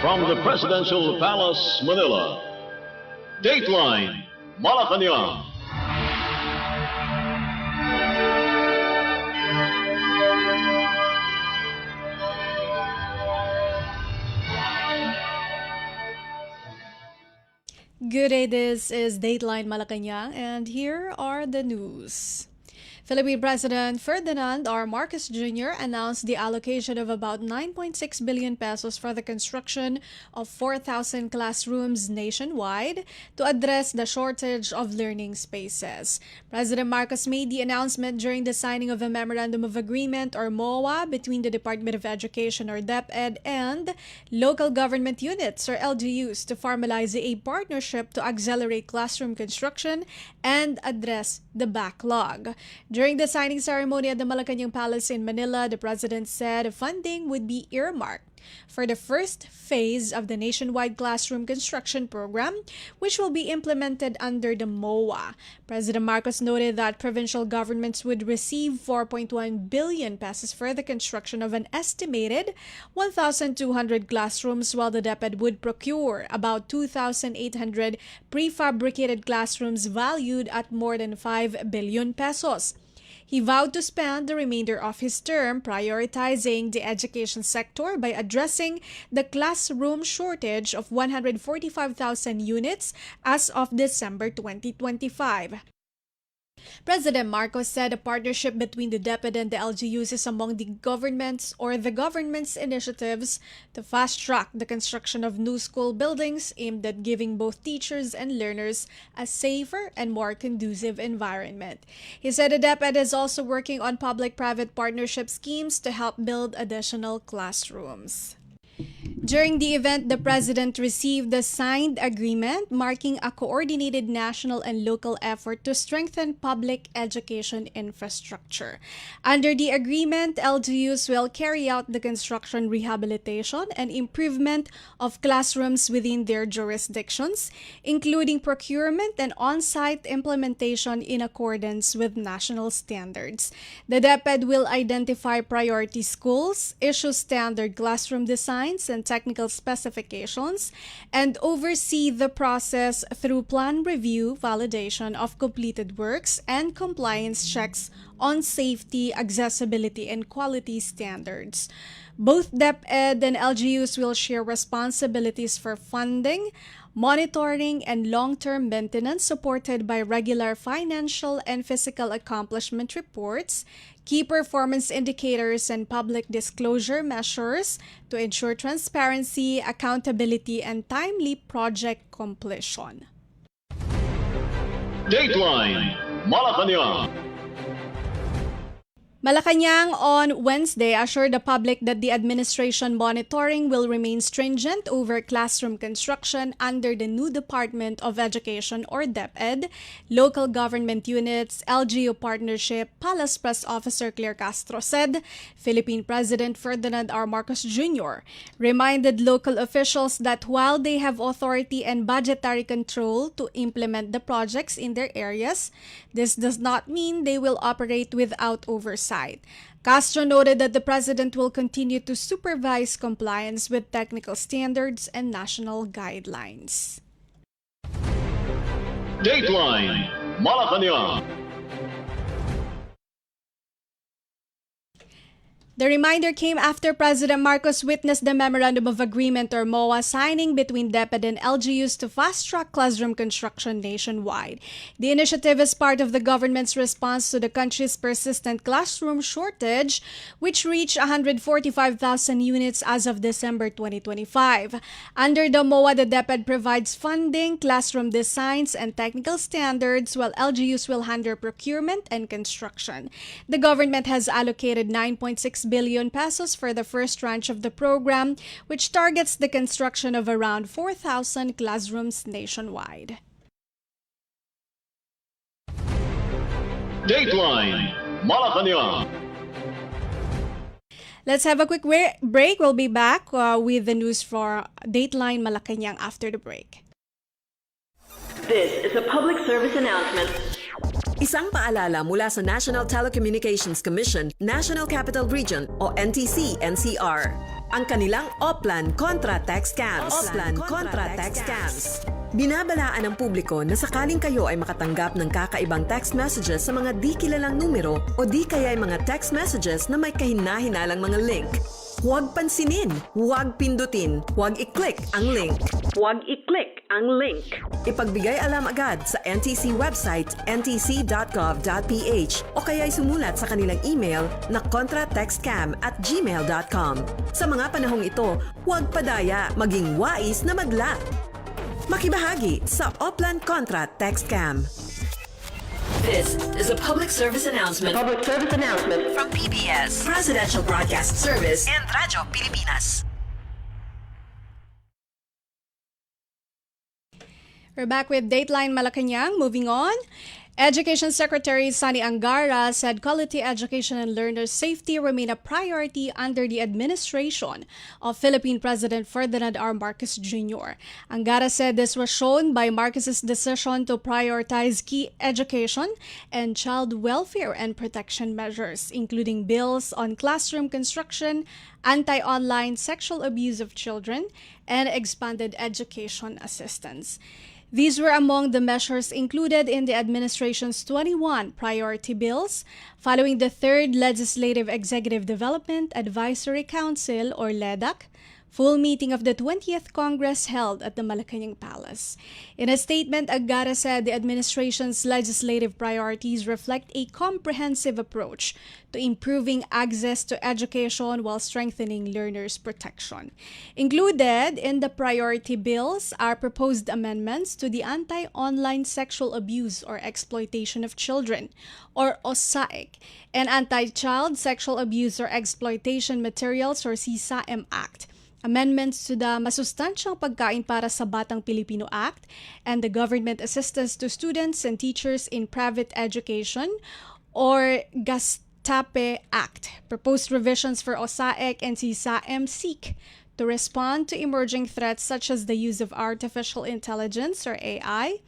From the Presidential Palace, Manila, Dateline Malacañang. Good day, this is Dateline Malacañang, and here are the news. Philippine President Ferdinand R. Marcos Jr. announced the allocation of about 9.6 billion pesos for the construction of 4,000 classrooms nationwide to address the shortage of learning spaces. President Marcos made the announcement during the signing of a Memorandum of Agreement or MOA between the Department of Education or DepEd and local government units or LGUs to formalize a partnership to accelerate classroom construction and address the backlog. During the signing ceremony at the Malacañang Palace in Manila, the President said funding would be earmarked for the first phase of the nationwide classroom construction program, which will be implemented under the MOA. President Marcos noted that provincial governments would receive 4.1 billion pesos for the construction of an estimated 1,200 classrooms, while the DepEd would procure about 2,800 prefabricated classrooms valued at more than 5 billion pesos. He vowed to spend the remainder of his term prioritizing the education sector by addressing the classroom shortage of 145,000 units as of December 2025. President Marcos said a partnership between the DepEd and the LGUs is among the government's initiatives to fast-track the construction of new school buildings aimed at giving both teachers and learners a safer and more conducive environment. He said the DepEd is also working on public-private partnership schemes to help build additional classrooms. During the event, the President received the signed agreement marking a coordinated national and local effort to strengthen public education infrastructure. Under the agreement, LGUs will carry out the construction, rehabilitation, and improvement of classrooms within their jurisdictions, including procurement and on-site implementation in accordance with national standards. The DepEd will identify priority schools, issue standard classroom designs and technical specifications, and oversee the process through plan review, validation of completed works, and compliance checks on safety, accessibility, and quality standards. Both DepEd and LGUs will share responsibilities for funding, monitoring, and long-term maintenance supported by regular financial and physical accomplishment reports, key performance indicators, and public disclosure measures to ensure transparency, accountability, and timely project completion. Dateline Malacañang. Malacañang on Wednesday assured the public that the administration monitoring will remain stringent over classroom construction under the new Department of Education or DepEd, local government units, LGU partnership. Palace Press Officer Claire Castro said Philippine President Ferdinand R. Marcos Jr. reminded local officials that while they have authority and budgetary control to implement the projects in their areas, this does not mean they will operate without oversight. Castro noted that the President will continue to supervise compliance with technical standards and national guidelines. Dateline Malacañang. The reminder came after President Marcos witnessed the Memorandum of Agreement or MOA signing between DepEd and LGUs to fast-track classroom construction nationwide. The initiative is part of the government's response to the country's persistent classroom shortage, which reached 145,000 units as of December 2025. Under the MOA, the DepEd provides funding, classroom designs, and technical standards, while LGUs will handle procurement and construction. The government has allocated 9.6 billion pesos for the first tranche of the program, which targets the construction of around 4,000 classrooms nationwide. Dateline Malacañang. Let's have a quick break. We'll be back with the news for Dateline Malacañang after the break. This is a public service announcement. Isang paalala mula sa National Telecommunications Commission, National Capital Region o NTC-NCR. ang kanilang Oplan Contra Text Scams. Binabalaan ng publiko na sakaling kayo ay makatanggap ng kakaibang text messages sa mga di kilalang numero o di kaya ay mga text messages na may kahina-hinalang mga link. Huwag pansinin, huwag pindutin, huwag i-click ang link. Ipagbigay alam agad sa NTC website ntc.gov.ph o kaya'y sumulat sa kanilang email na contratextcam@gmail.com. Sa mga panahong ito, huwag padaya, maging wais na madla. Makibahagi sa Oplan Contra Text Scam. This is a public service announcement from PBS, Presidential Broadcast Service, and Radyo Pilipinas. We're back with Dateline Malacañang. Moving on. Education Secretary Sani Angara said quality education and learner safety remain a priority under the administration of Philippine President Ferdinand R. Marcos Jr. Angara said this was shown by Marcos's decision to prioritize key education and child welfare and protection measures, including bills on classroom construction, anti-online sexual abuse of children, and expanded education assistance. These were among the measures included in the administration's 21 priority bills following the 3rd Legislative Executive Development Advisory Council or LEDAC full meeting of the 20th Congress held at the Malacañang Palace. In a statement, Angara said the administration's legislative priorities reflect a comprehensive approach to improving access to education while strengthening learners' protection. Included in the priority bills are proposed amendments to the Anti-Online Sexual Abuse or Exploitation of Children, or OSAIC, and Anti-Child Sexual Abuse or Exploitation Materials or CSAM Act, amendments to the Masustansyang Pagkain para sa Batang Pilipino Act, and the Government Assistance to Students and Teachers in Private Education, or Gaza-de Act. Proposed revisions for OSAIC and CSAM seek to respond to emerging threats such as the use of artificial intelligence or AI,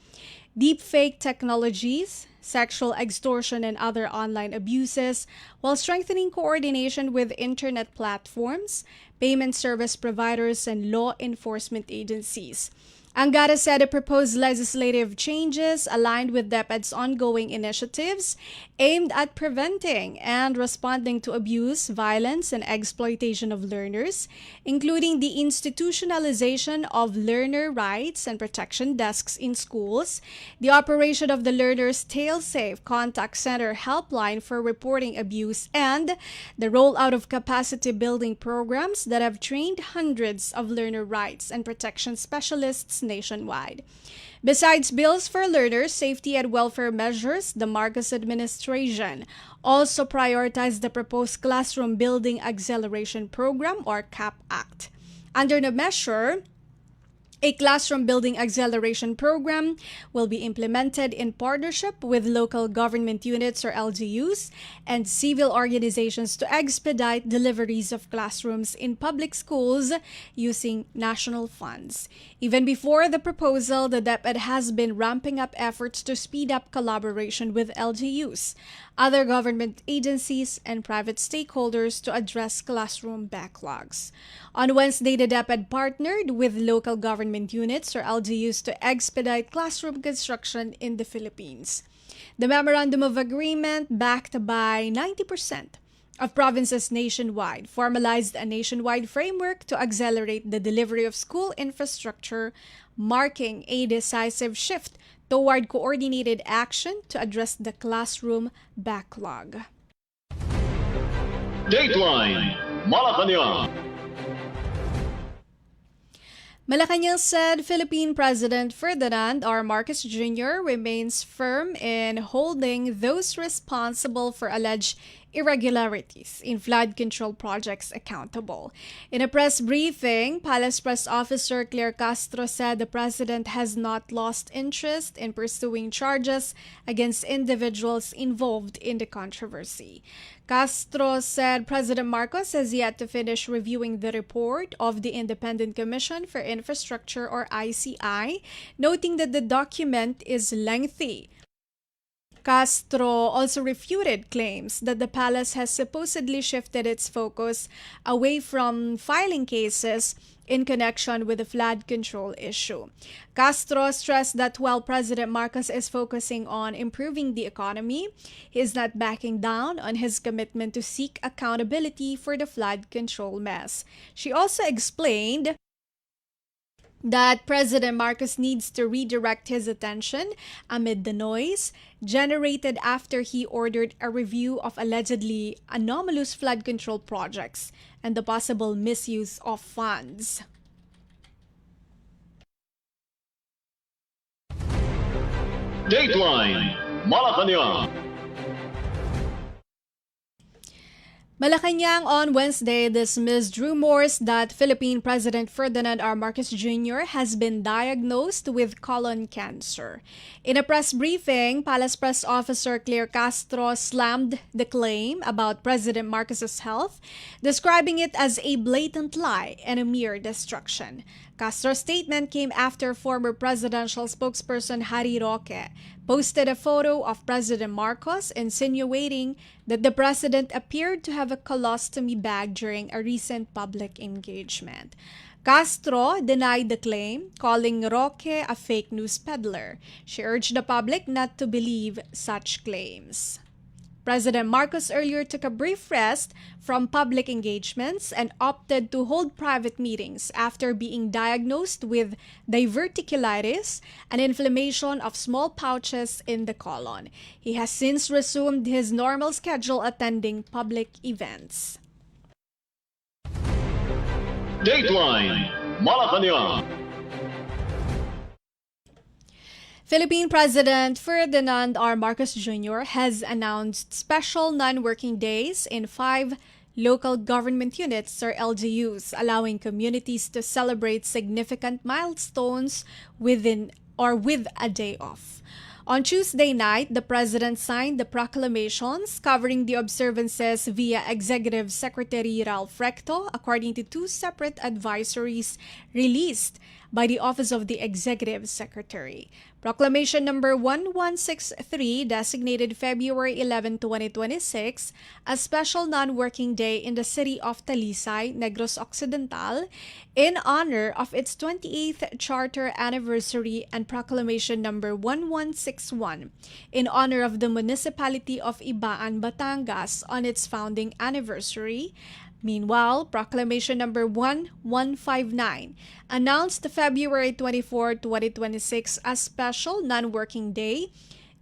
deepfake technologies, sexual extortion, and other online abuses, while strengthening coordination with internet platforms, payment service providers, and law enforcement agencies. Angara said the proposed legislative changes aligned with DepEd's ongoing initiatives aimed at preventing and responding to abuse, violence, and exploitation of learners, including the institutionalization of learner rights and protection desks in schools, the operation of the Learner's Tail-Safe Contact Center helpline for reporting abuse, and the rollout of capacity-building programs that have trained hundreds of learner rights and protection specialists nationwide. Besides bills for learners' safety and welfare measures, the Marcos administration also prioritized the proposed Classroom Building Acceleration Program or CAP Act. Under the measure, a classroom building acceleration program will be implemented in partnership with local government units or LGUs and civil organizations to expedite deliveries of classrooms in public schools using national funds. Even before the proposal, the DepEd has been ramping up efforts to speed up collaboration with LGUs, other government agencies, and private stakeholders to address classroom backlogs. On Wednesday, the DepEd partnered with local government units or LGUs to expedite classroom construction in the Philippines. The Memorandum of Agreement, backed by 90% of provinces nationwide, formalized a nationwide framework to accelerate the delivery of school infrastructure, marking a decisive shift toward coordinated action to address the classroom backlog. Dateline Malacañang. Malacañang said Philippine President Ferdinand R. Marcos Jr. remains firm in holding those responsible for alleged irregularities in flood control projects accountable. In a press briefing, Palace Press Officer Claire Castro said the president has not lost interest in pursuing charges against individuals involved in the controversy. Castro said President Marcos has yet to finish reviewing the report of the Independent Commission for Infrastructure or ICI, noting that the document is lengthy. Castro also refuted claims that the palace has supposedly shifted its focus away from filing cases in connection with the flood control issue. Castro stressed that while President Marcos is focusing on improving the economy, he is not backing down on his commitment to seek accountability for the flood control mess. She also explained that President Marcos needs to redirect his attention amid the noise generated after he ordered a review of allegedly anomalous flood control projects and the possible misuse of funds. Dateline Malacañang. Malacañang on Wednesday dismissed rumors that Philippine President Ferdinand R. Marcos Jr. has been diagnosed with colon cancer. In a press briefing, Palace Press Officer Claire Castro slammed the claim about President Marcos's health, describing it as a blatant lie and a mere destruction. Castro's statement came after former presidential spokesperson Harry Roque posted a photo of President Marcos insinuating that the president appeared to have a colostomy bag during a recent public engagement. Castro denied the claim, calling Roque a fake news peddler. She urged the public not to believe such claims. President Marcos earlier took a brief rest from public engagements and opted to hold private meetings after being diagnosed with diverticulitis, an inflammation of small pouches in the colon. He has since resumed his normal schedule attending public events. Dateline Malacañang. Philippine President Ferdinand R. Marcos Jr. has announced special non-working days in 5 local government units or LGUs, allowing communities to celebrate significant milestones with a day off. On Tuesday night, the President signed the proclamations covering the observances via Executive Secretary Ralph Recto, according to 2 separate advisories released by the Office of the Executive Secretary. Proclamation number 1163 designated February 11, 2026 as special non-working day in the city of Talisay, Negros Occidental, in honor of its 28th charter anniversary, and Proclamation number 1161 in honor of the municipality of Ibaan, Batangas on its founding anniversary. Meanwhile, Proclamation number 1159 announced February 24, 2026 as special non-working day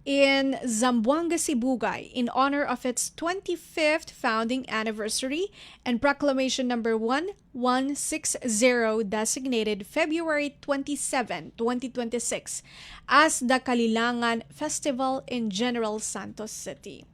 in Zamboanga, Sibugay in honor of its 25th founding anniversary, and Proclamation number 1160 designated February 27, 2026 as the Kalilangan Festival in General Santos City.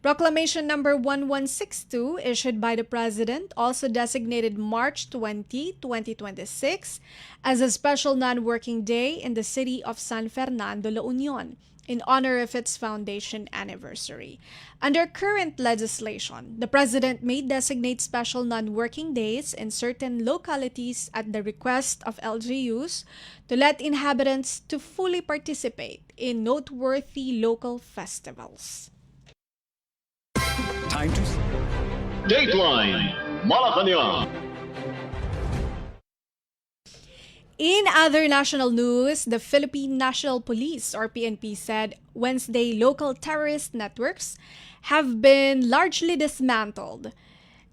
Proclamation number 1162, issued by the President, also designated March 20, 2026 as a special non-working day in the city of San Fernando, La Union, in honor of its foundation anniversary. Under current legislation, the President may designate special non-working days in certain localities at the request of LGUs to let inhabitants to fully participate in noteworthy local festivals. Time to... Dateline Malacañang. In other national news, the Philippine National Police or PNP said Wednesday local terrorist networks have been largely dismantled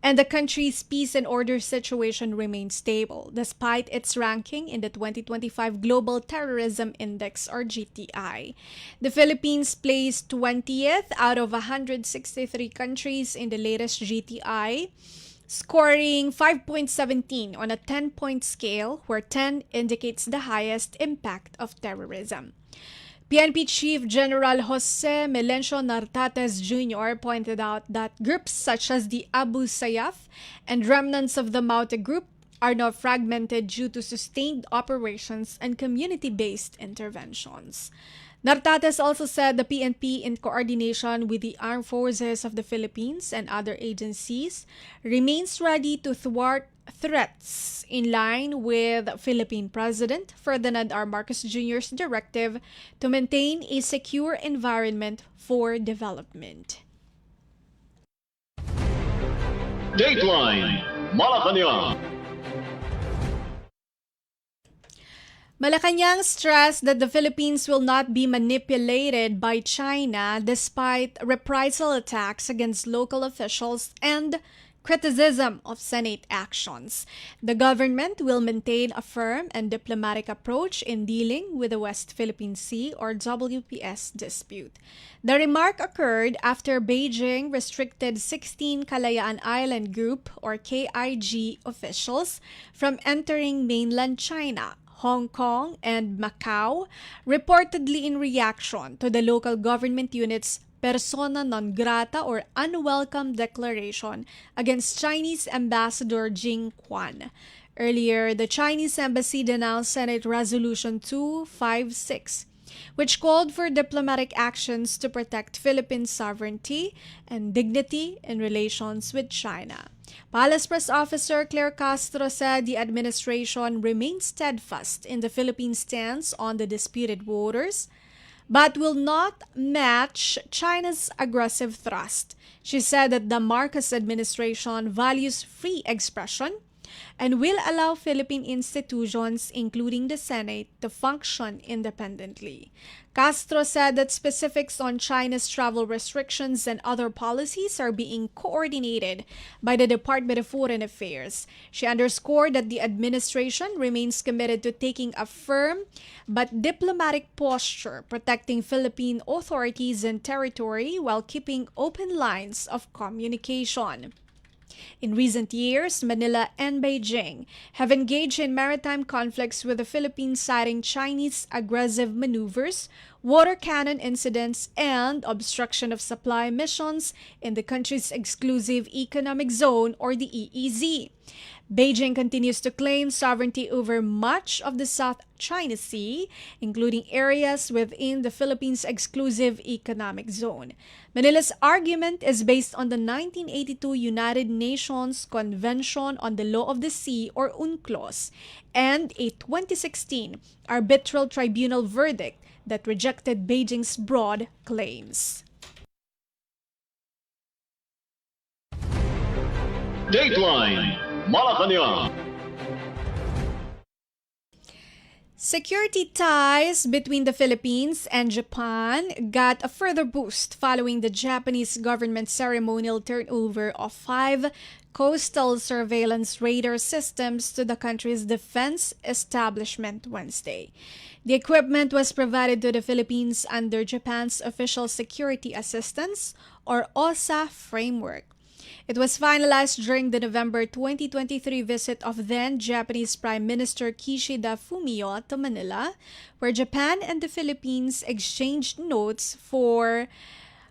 and the country's peace and order situation remains stable despite its ranking in the 2025 Global Terrorism Index or GTI. The Philippines placed 20th out of 163 countries in the latest GTI, scoring 5.17 on a 10-point scale, where 10 indicates the highest impact of terrorism. PNP Chief General Jose Melencio Nartates Jr. pointed out that groups such as the Abu Sayyaf and remnants of the Maute Group are now fragmented due to sustained operations and community-based interventions. Nartates also said the PNP, in coordination with the Armed Forces of the Philippines and other agencies, remains ready to thwart threats in line with Philippine President Ferdinand R. Marcos Jr.'s directive to maintain a secure environment for development. Dateline Malacañang. Malacañang stressed that the Philippines will not be manipulated by China despite reprisal attacks against local officials and criticism of Senate actions. The government will maintain a firm and diplomatic approach in dealing with the West Philippine Sea or WPS dispute. The remark occurred after Beijing restricted 16 Kalayaan Island Group or KIG officials from entering mainland China, Hong Kong, and Macau, reportedly in reaction to the local government unit's persona non grata or unwelcome declaration against Chinese Ambassador Jing Quan. Earlier, the Chinese embassy denounced Senate Resolution 256, which called for diplomatic actions to protect Philippine sovereignty and dignity in relations with China. Palace Press Officer Claire Castro said the administration remains steadfast in the Philippine stance on the disputed waters, but will not match China's aggressive thrust. She said that the Marcos administration values free expression and will allow Philippine institutions, including the Senate, to function independently. Castro said that specifics on China's travel restrictions and other policies are being coordinated by the Department of Foreign Affairs. She underscored that the administration remains committed to taking a firm but diplomatic posture, protecting Philippine authorities and territory while keeping open lines of communication. In recent years, Manila and Beijing have engaged in maritime conflicts with the Philippines, citing Chinese aggressive maneuvers, water cannon incidents, and obstruction of supply missions in the country's exclusive economic zone or the EEZ. Beijing continues to claim sovereignty over much of the South China Sea, including areas within the Philippines' exclusive economic zone. Manila's argument is based on the 1982 United Nations Convention on the Law of the Sea or UNCLOS and a 2016 arbitral tribunal verdict that rejected Beijing's broad claims. Dateline Malacañang. Security ties between the Philippines and Japan got a further boost following the Japanese government's ceremonial turnover of 5 coastal surveillance radar systems to the country's defense establishment Wednesday. The equipment was provided to the Philippines under Japan's Official Security Assistance or OSA framework. It was finalized during the November 2023 visit of then Japanese Prime Minister Kishida Fumio to Manila, where Japan and the Philippines exchanged notes for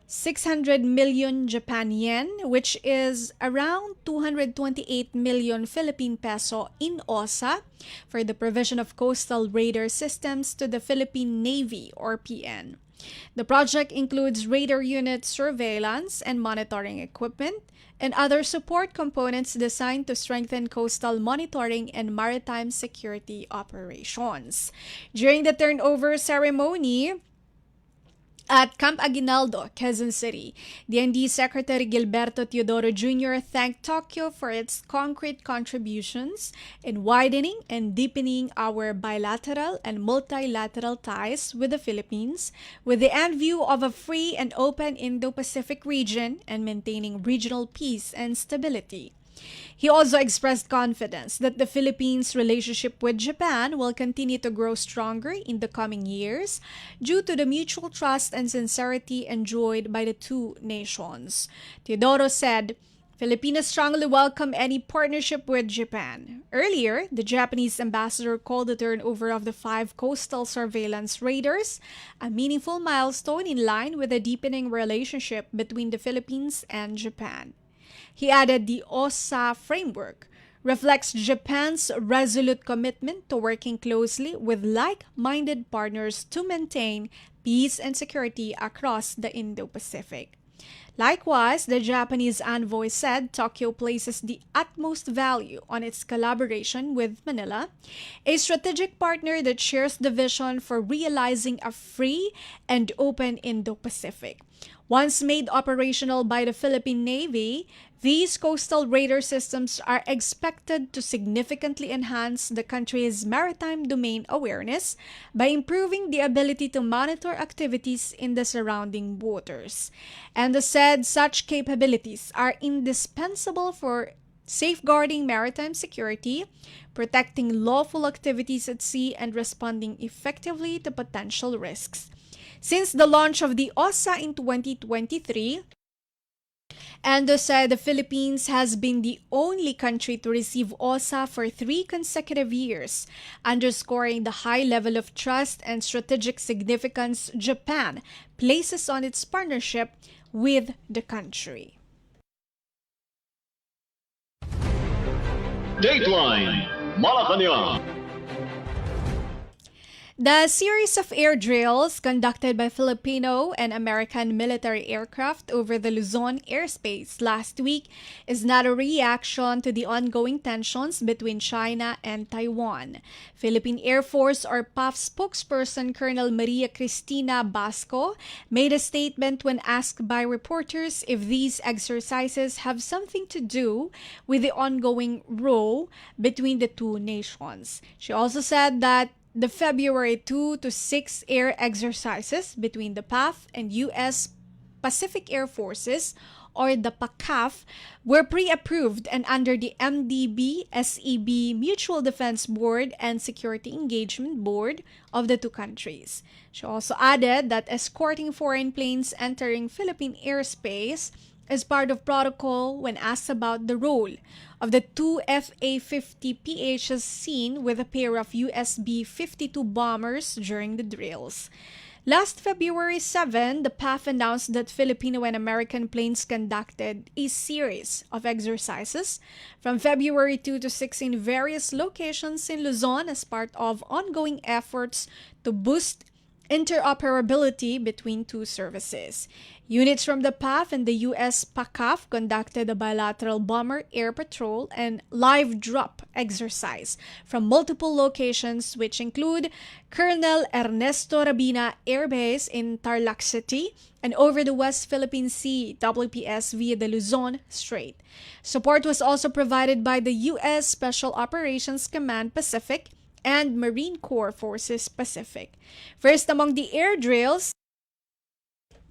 600 million Japan yen, which is around 228 million Philippine peso in OSA, for the provision of coastal radar systems to the Philippine Navy or PN. The project includes radar unit surveillance and monitoring equipment and other support components designed to strengthen coastal monitoring and maritime security operations. During the turnover ceremony at Camp Aguinaldo, Quezon City, DND Secretary Gilberto Teodoro Jr. thanked Tokyo for its concrete contributions in widening and deepening our bilateral and multilateral ties with the Philippines, with the end view of a free and open Indo-Pacific region and maintaining regional peace and stability. He also expressed confidence that the Philippines' relationship with Japan will continue to grow stronger in the coming years due to the mutual trust and sincerity enjoyed by the two nations. Teodoro said, Filipinos strongly welcome any partnership with Japan. Earlier, the Japanese ambassador called the turnover of the 5 coastal surveillance radars a meaningful milestone in line with the deepening relationship between the Philippines and Japan. He added the OSA framework reflects Japan's resolute commitment to working closely with like-minded partners to maintain peace and security across the Indo-Pacific. Likewise, the Japanese envoy said Tokyo places the utmost value on its collaboration with Manila, a strategic partner that shares the vision for realizing a free and open Indo-Pacific. Once made operational by the Philippine Navy, these coastal radar systems are expected to significantly enhance the country's maritime domain awareness by improving the ability to monitor activities in the surrounding waters. And said such capabilities are indispensable for safeguarding maritime security, protecting lawful activities at sea, and responding effectively to potential risks. Since the launch of the OSA in 2023, Ando said the Philippines has been the only country to receive OSA for 3 consecutive years, underscoring the high level of trust and strategic significance Japan places on its partnership with the country. Dateline Malacañang. The series of air drills conducted by Filipino and American military aircraft over the Luzon airspace last week is not a reaction to the ongoing tensions between China and Taiwan. Philippine Air Force or PAF spokesperson Colonel Maria Cristina Basco made a statement when asked by reporters if these exercises have something to do with the ongoing row between the two nations. She also said that the February 2 to 6 air exercises between the PAF and U.S. Pacific Air Forces, or the PACAF, were pre-approved and under the MDB-SEB Mutual Defense Board and Security Engagement Board of the two countries. She also added that escorting foreign planes entering Philippine airspace is part of protocol when asked about the role of the 2 FA-50PHs seen with a pair of US B-52 bombers during the drills. Last February 7, the PAF announced that Filipino and American planes conducted a series of exercises from February 2 to 6 in various locations in Luzon as part of ongoing efforts to boost interoperability between two services. Units from the PAF and the U.S. PACAF conducted a bilateral bomber air patrol and live drop exercise from multiple locations, which include Colonel Ernesto Rabina Air Base in Tarlac City and over the West Philippine Sea (WPS) via the Luzon Strait. Support was also provided by the U.S. Special Operations Command Pacific and Marine Corps Forces Pacific. First among the air drills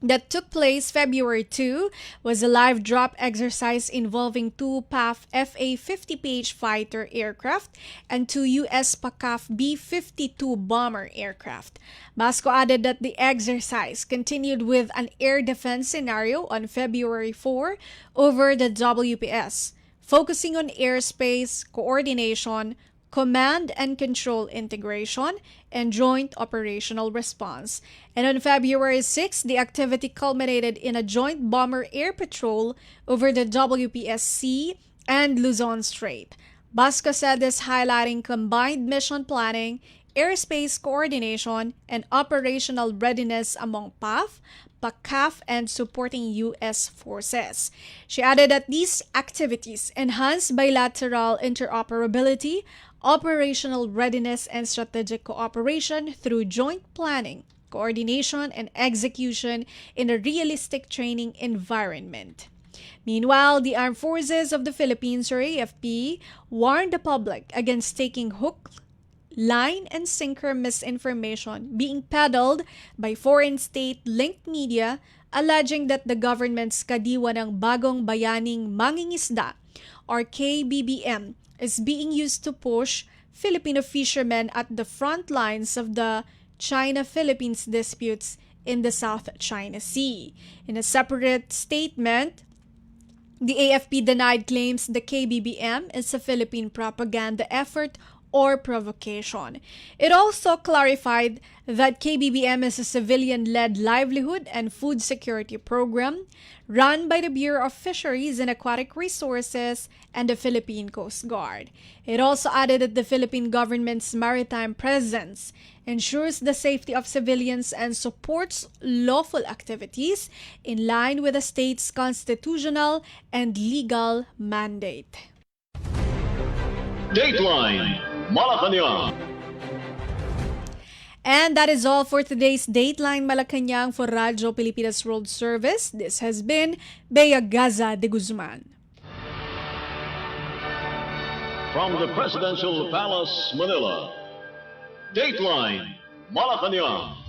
that took place February 2 was a live drop exercise involving 2 PAF FA-50PH fighter aircraft and 2 US PACAF B-52 bomber aircraft. Basco added that the exercise continued with an air defense scenario on February 4 over the WPS, focusing on airspace coordination, command and control integration, and joint operational response. And on February 6, the activity culminated in a joint bomber air patrol over the WPSC and Luzon Strait. Basco said this highlighting combined mission planning, airspace coordination, and operational readiness among PAF, PACAF, and supporting U.S. forces. She added that these activities enhance bilateral interoperability, operational readiness, and strategic cooperation through joint planning, coordination, and execution in a realistic training environment. Meanwhile, the Armed Forces of the Philippines, or AFP, warned the public against taking hook, line, and sinker misinformation being peddled by foreign state-linked media, alleging that the government's kadiwa ng Bagong Bayaning Mangingisda, or KBBM, is being used to push Filipino fishermen at the front lines of the China-Philippines disputes in the South China Sea. In a separate statement, the AFP denied claims the KBBM is a Philippine propaganda effort or provocation. It also clarified that KBBM is a civilian-led livelihood and food security program run by the Bureau of Fisheries and Aquatic Resources and the Philippine Coast Guard. It also added that the Philippine government's maritime presence ensures the safety of civilians and supports lawful activities in line with the state's constitutional and legal mandate. Dateline Malacañang. And that is all for today's Dateline Malacañang for Radyo Pilipinas World Service. This has been Bea Gaza-de Guzman. From the Presidential Palace, Manila, Dateline Malacañang.